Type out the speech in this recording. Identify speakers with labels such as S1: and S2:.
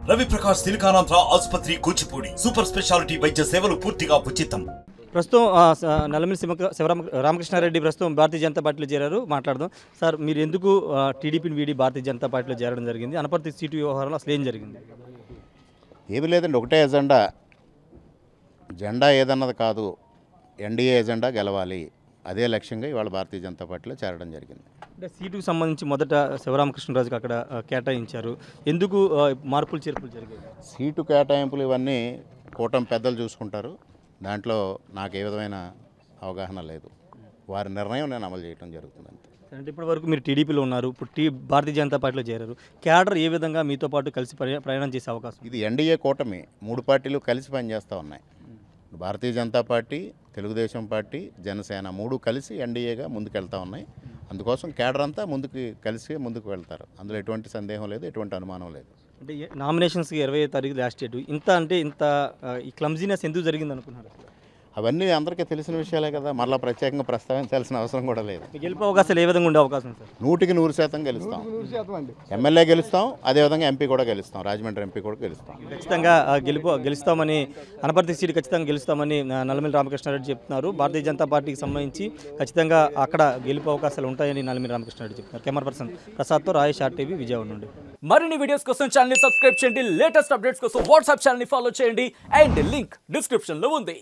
S1: రవి ప్రకాష్ సిలికానాంధ్ర ఆసుపత్రి Kuchipudi super speciality వైద్య సేవలు పూర్తిగా ఉచితం.
S2: ప్రస్తుతం నల్లమిల్లి రామకృష్ణారెడ్డి ప్రస్తుతం భారతీయ జనతా పార్టీలో చేరారు. మాట్లాడదాం. సార్, మీరు ఎందుకు టీడీపీని వీడి భారతీయ జనతా పార్టీలో చేరడం జరిగింది? అనపర్తి సీటు వ్యవహారంలో అసలు ఏం జరిగింది?
S3: ఏమీ లేదండి, ఒకటే ఎజెండా. జెండా ఏదన్నది కాదు, ఎన్డీఏ ఎజెండా గెలవాలి. అదే లక్ష్యంగా ఇవాళ భారతీయ జనతా పార్టీలో చేరడం జరిగింది.
S2: అంటే సీటుకు సంబంధించి మొదట శివరామకృష్ణరాజుకి అక్కడ కేటాయించారు. ఎందుకు మార్పులు చేర్పులు జరిగాయి? సీటు
S3: కేటాయింపులు ఇవన్నీ కూటమి పెద్దలు చూసుకుంటారు. దాంట్లో నాకు ఏ విధమైన అవగాహన లేదు. వారి నిర్ణయం నేను అమలు చేయడం జరుగుతుంది అంతే.
S2: అంటే ఇప్పటి వరకు మీరు టీడీపీలో ఉన్నారు, ఇప్పుడు భారతీయ జనతా పార్టీలో చేరారు. క్యాడర్ ఏ విధంగా మీతో పాటు కలిసి ప్రయాణం చేసే అవకాశం?
S3: ఇది ఎన్డీఏ కూటమి, 3 పార్టీలు కలిసి పనిచేస్తూ ఉన్నాయి. భారతీయ జనతా పార్టీ, తెలుగుదేశం పార్టీ, జనసేన 3 కలిసి ఎన్డీఏగా ముందుకెళ్తూ ఉన్నాయి. అందుకోసం క్యాడర్ అంతా ముందుకు వెళ్తారు. అందులో ఎటువంటి సందేహం లేదు, ఎటువంటి అనుమానం లేదు.
S2: అంటే నామినేషన్స్కి 20వ తారీఖు లాస్ట్ డేట్. ఇంత ఈ క్లమ్జీనెస్ ఎందుకు జరిగింది అనుకున్నారు?
S3: అవన్నీ అందరికీ తెలిసిన విషయాలే కదా, మళ్ళీ ప్రత్యేకంగా ప్రస్తావించాల్సిన అవసరం కూడా లేదు.
S2: గెలుపు అవకాశాలు ఏ విధంగా ఉండే అవకాశం సార్?
S3: 100% గెలుస్తాం. ఎమ్మెల్యే గెలుస్తాం, అదేవిధంగా ఎంపీ కూడా గెలుస్తాం, రాజమండ్రి ఎంపీ కూడా గెలుస్తాం.
S2: ఖచ్చితంగా గెలుస్తామని, అనపర్తి సీటు ఖచ్చితంగా గెలుస్తామని నల్లమిల్లి రామకృష్ణారెడ్డి చెప్తున్నారు. భారతీయ జనతా పార్టీకి సంబంధించి ఖచ్చితంగా అక్కడ గెలుపు అవకాశాలు ఉంటాయని నల్లమిల్లి రామకృష్ణారెడ్డి చెప్తున్నారు. Camera person ప్రసాద్తో Rayesh RTV Vijayawada నుండి.
S4: మరిన్ని వీడియోస్ కోసం ఛానల్ సబ్స్క్రైబ్ చేయండి. లేటెస్ట్ అప్డేట్స్ కోసం వాట్సాప్ ఛానల్ ఫాలో చేయండి. అండ్ లింక్ డిస్క్రిప్షన్ లో ఉంది.